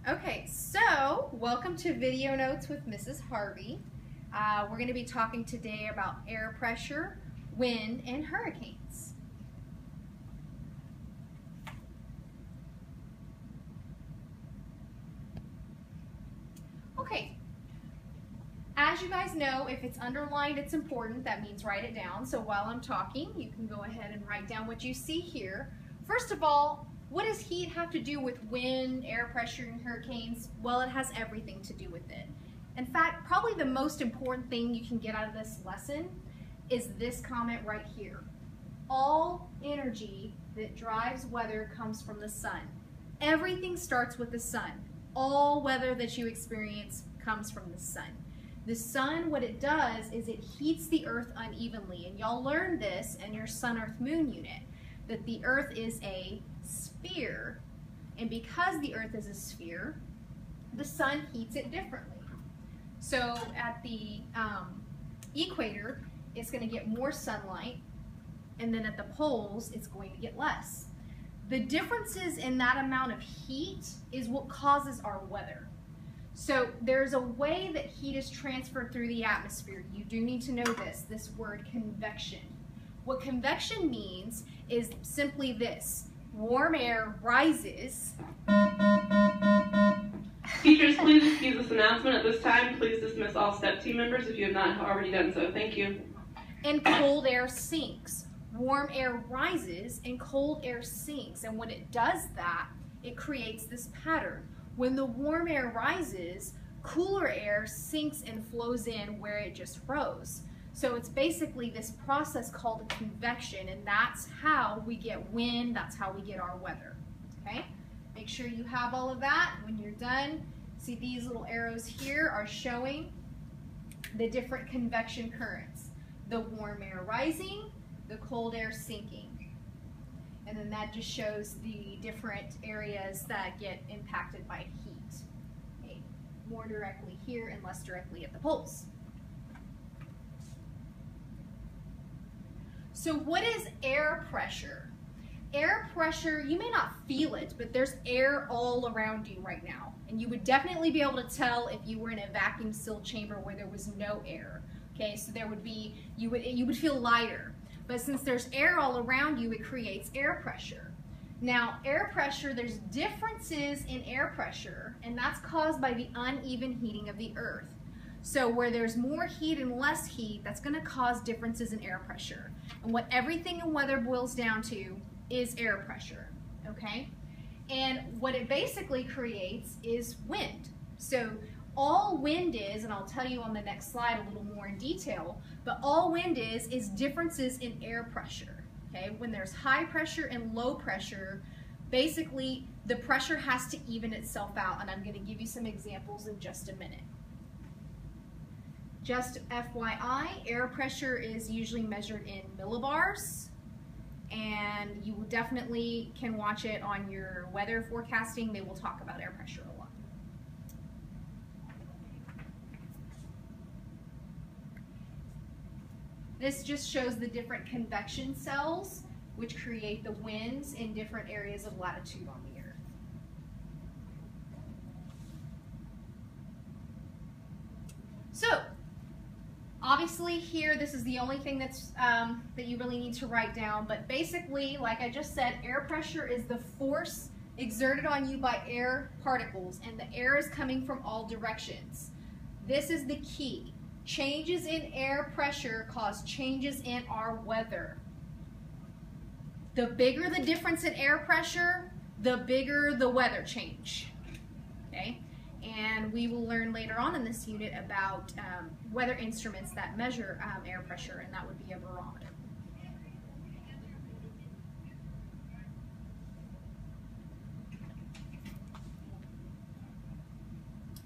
Okay, so welcome to Video Notes with Mrs. Harvey. We're going to be talking today about air pressure, wind, and hurricanes. Okay, as you guys know, if it's underlined, it's important. That means write it down. So while I'm talking, you can go ahead and write down what you see here. First of all, what does heat have to do with wind, air pressure, and hurricanes? Well, it has everything to do with it. In fact, probably the most important thing you can get out of this lesson is this comment right here. All energy that drives weather comes from the sun. Everything starts with the sun. All weather that you experience comes from the sun. The sun, what it does is it heats the earth unevenly, and y'all learned this in your sun, earth, moon unit, that the earth is a sphere, and because the earth is a sphere, the sun heats it differently. So at the equator, it's going to get more sunlight, and then at the poles, it's going to get less. The differences in that amount of heat is what causes our weather. So there's a way that heat is transferred through the atmosphere. You do need to know this word convection. What convection means is simply this: warm air rises. Teachers, please excuse this announcement at this time. Please dismiss all STEP team members if you have not already done so. Thank you. And cold air sinks. Warm air rises and cold air sinks. And when it does that, it creates this pattern. When the warm air rises, cooler air sinks and flows in where it just rose. So it's basically this process called convection, and that's how we get wind, that's how we get our weather, okay? Make sure you have all of that. When you're done, see these little arrows here are showing the different convection currents. The warm air rising, the cold air sinking. And then that just shows the different areas that get impacted by heat. Okay? More directly here and less directly at the poles. So what is air pressure? Air pressure, you may not feel it, but there's air all around you right now. And you would definitely be able to tell if you were in a vacuum sealed chamber where there was no air. Okay, so there would be, you would feel lighter. But since there's air all around you, it creates air pressure. Now, air pressure, there's differences in air pressure, and that's caused by the uneven heating of the earth. So where there's more heat and less heat, that's going to cause differences in air pressure. And what everything in weather boils down to is air pressure, okay? And what it basically creates is wind. So all wind is, and I'll tell you on the next slide a little more in detail, but all wind is differences in air pressure, okay? When there's high pressure and low pressure, basically the pressure has to even itself out, and I'm going to give you some examples in just a minute. Just FYI, air pressure is usually measured in millibars, and you will definitely can watch it on your weather forecasting. They will talk about air pressure a lot. This just shows the different convection cells, which create the winds in different areas of latitude on the earth. So, obviously here, this is the only thing that's that you really need to write down, but basically, like I just said, air pressure is the force exerted on you by air particles, and the air is coming from all directions. This is the key. Changes in air pressure cause changes in our weather. The bigger the difference in air pressure, the bigger the weather change, okay? And we will learn later on in this unit about weather instruments that measure air pressure, and that would be a barometer.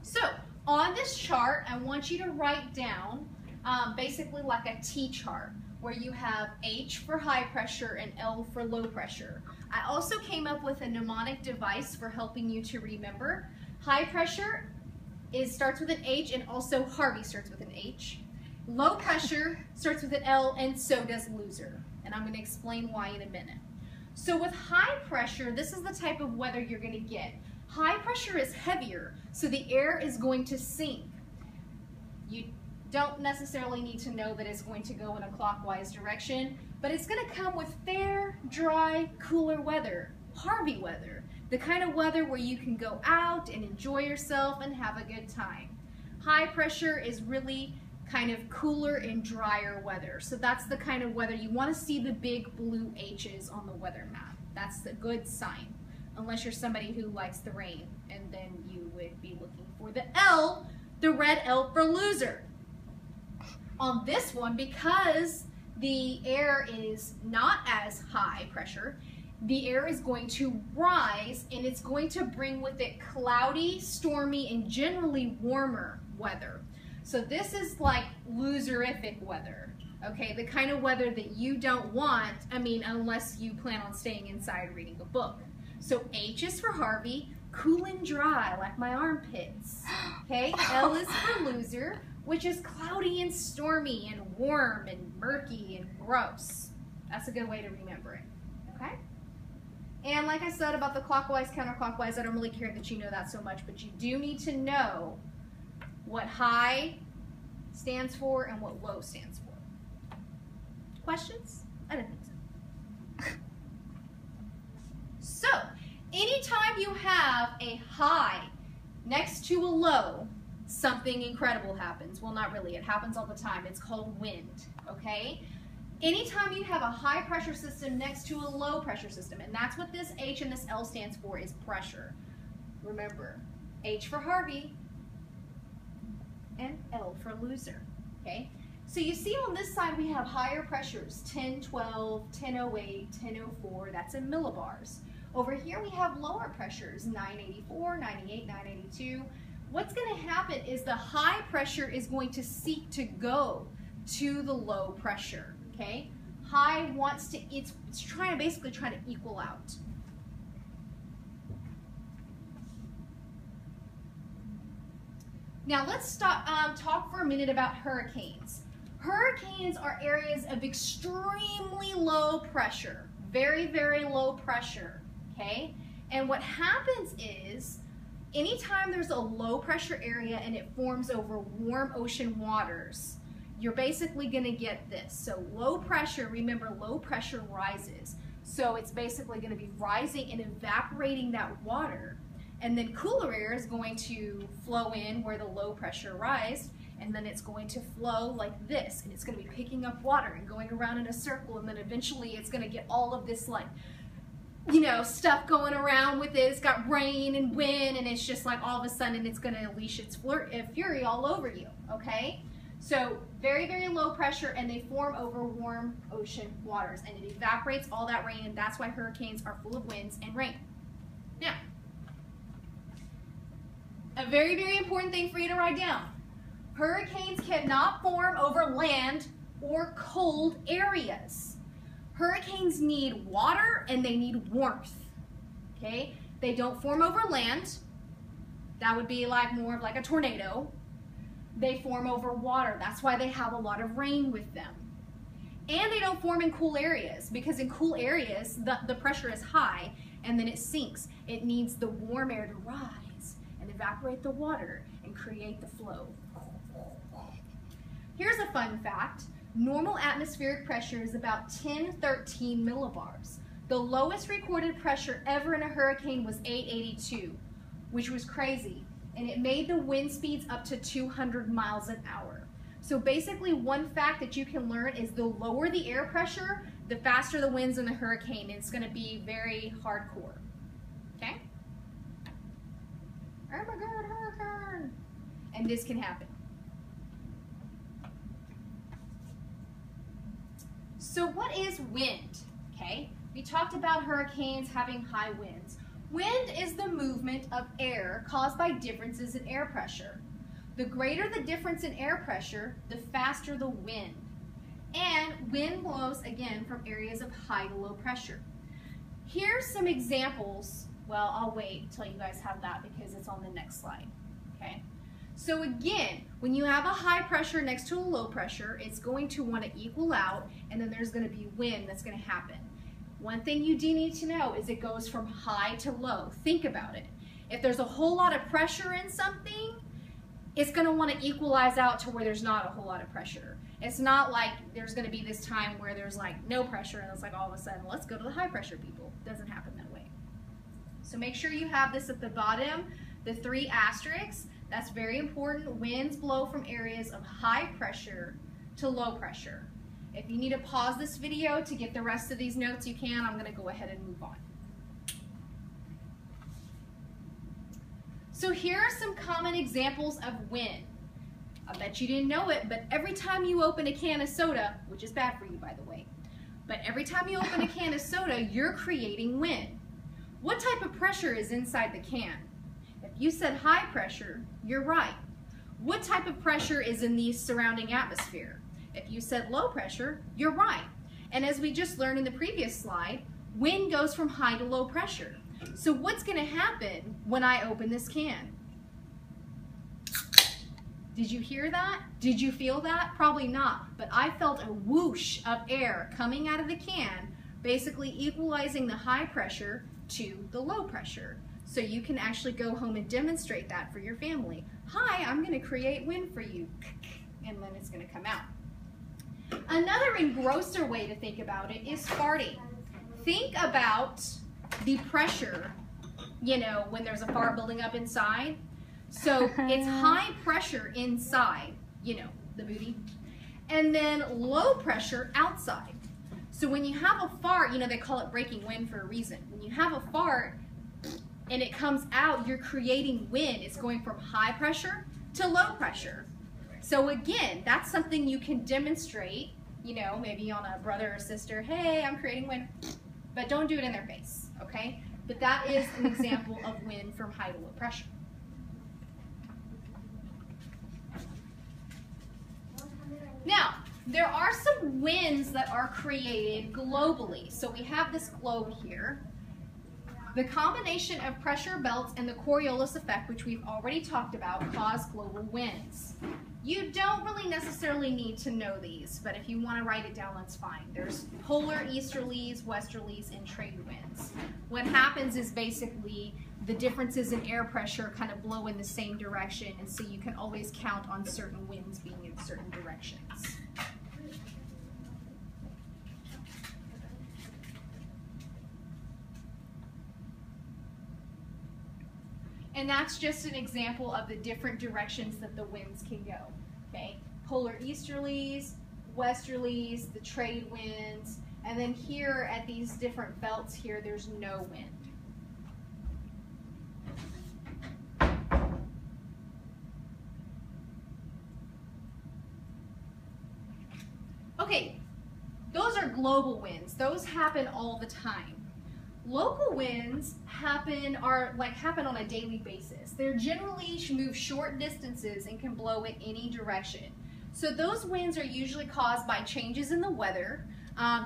So, on this chart, I want you to write down basically like a T-chart, where you have H for high pressure and L for low pressure. I also came up with a mnemonic device for helping you to remember. High pressure starts with an H, and also Harvey starts with an H. Low pressure starts with an L, and so does loser. And I'm going to explain why in a minute. So with high pressure, this is the type of weather you're going to get. High pressure is heavier, so the air is going to sink. You don't necessarily need to know that it's going to go in a clockwise direction, but it's going to come with fair, dry, cooler weather, Harvey weather, the kind of weather where you can go out and enjoy yourself and have a good time. High pressure is really kind of cooler and drier weather, so that's the kind of weather you want to see the big blue H's on the weather map. That's the good sign, unless you're somebody who likes the rain, and then you would be looking for the L, the red L for loser. On this one, because the air is not as high pressure, the air is going to rise, and it's going to bring with it cloudy, stormy, and generally warmer weather. So this is like loserific weather, okay? The kind of weather that you don't want, I mean, unless you plan on staying inside reading a book. So H is for Harvey, cool and dry, like my armpits, okay? L is for loser, which is cloudy and stormy and warm and murky and gross. That's a good way to remember it, okay? And like I said about the clockwise, counterclockwise, I don't really care that you know that so much, but you do need to know what high stands for and what low stands for. Questions? I didn't think so. So, anytime you have a high next to a low, something incredible happens. Well, not really. It happens all the time. It's called wind, okay? Anytime you have a high pressure system next to a low pressure system, and that's what this H and this L stands for, is pressure. Remember, H for Harvey and L for loser, okay? So you see on this side we have higher pressures, 1012, 1008, 1004, that's in millibars. Over here we have lower pressures, 984, 98, 982. What's going to happen is the high pressure is going to seek to go to the low pressure, okay? High wants to, it's basically trying to equal out. Now let's talk for a minute about hurricanes. Hurricanes are areas of extremely low pressure, very, very low pressure, okay? And what happens is, anytime there's a low pressure area and it forms over warm ocean waters, you're basically gonna get this. So low pressure, remember low pressure rises. So it's basically gonna be rising and evaporating that water. And then cooler air is going to flow in where the low pressure rise, and then it's going to flow like this, and it's going to be picking up water and going around in a circle, and then eventually it's going to get all of this, like, you know, stuff going around with it. It's got rain and wind, and it's just like all of a sudden it's going to unleash its fury all over you, okay? So very, very low pressure, and they form over warm ocean waters, and it evaporates all that rain, and that's why hurricanes are full of winds and rain. Now, a very, very important thing for you to write down. Hurricanes cannot form over land or cold areas. Hurricanes need water and they need warmth, okay? They don't form over land. That would be like more of like a tornado. They form over water. That's why they have a lot of rain with them. And they don't form in cool areas, because in cool areas, the pressure is high and then it sinks. It needs the warm air to rise and evaporate the water and create the flow. Here's a fun fact. Normal atmospheric pressure is about 1013 millibars. The lowest recorded pressure ever in a hurricane was 882, which was crazy. And it made the wind speeds up to 200 miles an hour. So basically, one fact that you can learn is the lower the air pressure, the faster the winds in the hurricane. It's going to be very hardcore. Okay? Oh my God, hurricane! And this can happen. So what is wind? Okay, we talked about hurricanes having high winds. Wind is the movement of air caused by differences in air pressure. The greater the difference in air pressure, the faster the wind. And wind blows, again, from areas of high to low pressure. Here's some examples. Well, I'll wait until you guys have that because it's on the next slide. Okay. So again, when you have a high pressure next to a low pressure, it's going to want to equal out, and then there's going to be wind that's going to happen. One thing you do need to know is it goes from high to low. Think about it. If there's a whole lot of pressure in something, it's going to want to equalize out to where there's not a whole lot of pressure. It's not like there's going to be this time where there's like no pressure and it's like all of a sudden, let's go to the high pressure people. It doesn't happen that way. So make sure you have this at the bottom, the 3 asterisks. That's very important. Winds blow from areas of high pressure to low pressure. If you need to pause this video to get the rest of these notes, you can. I'm going to go ahead and move on. So here are some common examples of wind. I bet you didn't know it, but every time you open a can of soda, which is bad for you by the way, but every time you open a can of soda, you're creating wind. What type of pressure is inside the can? If you said high pressure, you're right. What type of pressure is in the surrounding atmosphere? If you said low pressure, you're right. And as we just learned in the previous slide, wind goes from high to low pressure. So what's going to happen when I open this can? Did you hear that? Did you feel that? Probably not, but I felt a whoosh of air coming out of the can, basically equalizing the high pressure to the low pressure. So you can actually go home and demonstrate that for your family. Hi, I'm going to create wind for you, and then it's going to come out. Another and grosser way to think about it is farting. Think about the pressure, you know, when there's a fart building up inside. So it's high pressure inside, you know, the movie, and then low pressure outside. So when you have a fart, you know, they call it breaking wind for a reason. When you have a fart and it comes out, you're creating wind. It's going from high pressure to low pressure. So again, that's something you can demonstrate, you know, maybe on a brother or sister. Hey, I'm creating wind, but don't do it in their face, okay? But that is an example of wind from high to low pressure. Now, there are some winds that are created globally. So we have this globe here. The combination of pressure belts and the Coriolis effect, which we've already talked about, cause global winds. You don't really necessarily need to know these, but if you want to write it down, that's fine. There's polar easterlies, westerlies, and trade winds. What happens is basically the differences in air pressure kind of blow in the same direction, and so you can always count on certain winds being in certain directions. And that's just an example of the different directions that the winds can go. Okay, polar easterlies, westerlies, the trade winds, and then here at these different belts here, there's no wind. Okay, those are global winds. Those happen all the time. Local winds happen on a daily basis. They're generally move short distances and can blow in any direction. So those winds are usually caused by changes in the weather,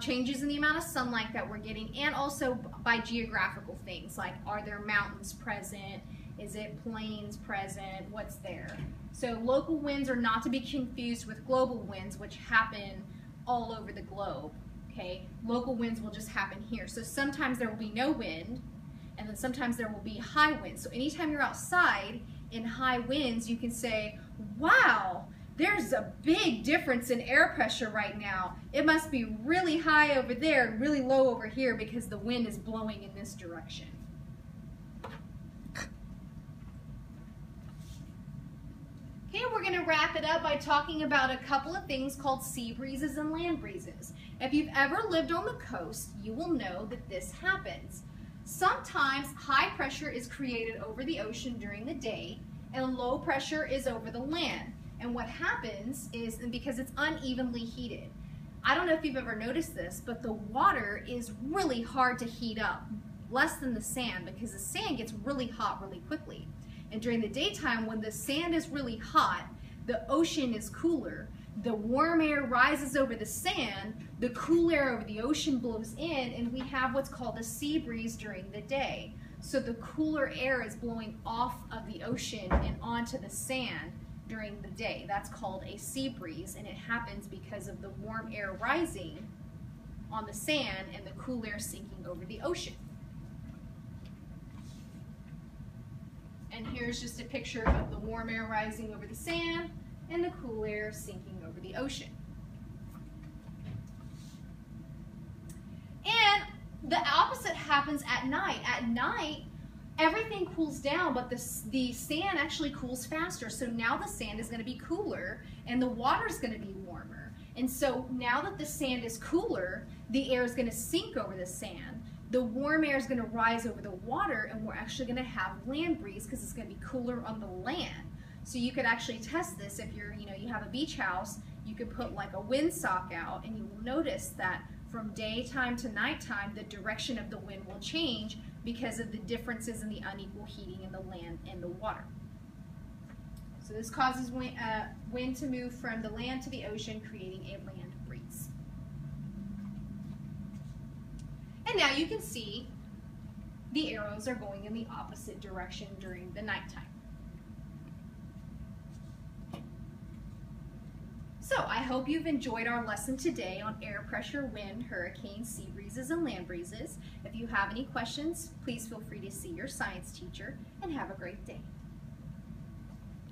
changes in the amount of sunlight that we're getting, and also by geographical things like, are there mountains present? Is it plains present? What's there? So local winds are not to be confused with global winds, which happen all over the globe. Okay, local winds will just happen here. So sometimes there will be no wind, and then sometimes there will be high winds. So anytime you're outside in high winds, you can say, wow, there's a big difference in air pressure right now. It must be really high over there and really low over here because the wind is blowing in this direction. Okay, we're going to wrap it up by talking about a couple of things called sea breezes and land breezes. If you've ever lived on the coast, you will know that this happens. Sometimes high pressure is created over the ocean during the day, and low pressure is over the land. And what happens is, because it's unevenly heated, I don't know if you've ever noticed this, but the water is really hard to heat up, less than the sand, because the sand gets really hot really quickly. And during the daytime, when the sand is really hot, the ocean is cooler. The warm air rises over the sand, the cool air over the ocean blows in, and we have what's called a sea breeze during the day. So the cooler air is blowing off of the ocean and onto the sand during the day. That's called a sea breeze, and it happens because of the warm air rising on the sand and the cool air sinking over the ocean. And here's just a picture of the warm air rising over the sand and the cool air sinking over the ocean. And the opposite happens at night. At night, everything cools down, but the sand actually cools faster. So now the sand is going to be cooler and the water is going to be warmer. And so now that the sand is cooler, the air is going to sink over the sand. The warm air is going to rise over the water, and we're actually going to have land breeze because it's going to be cooler on the land. So you could actually test this if you're, you have a beach house. You could put like a windsock out, and you will notice that from daytime to nighttime, the direction of the wind will change because of the differences in the unequal heating in the land and the water. So this causes wind to move from the land to the ocean, creating a land breeze. And now you can see the arrows are going in the opposite direction during the nighttime. So I hope you've enjoyed our lesson today on air pressure, wind, hurricanes, sea breezes, and land breezes. If you have any questions, please feel free to see your science teacher, and have a great day.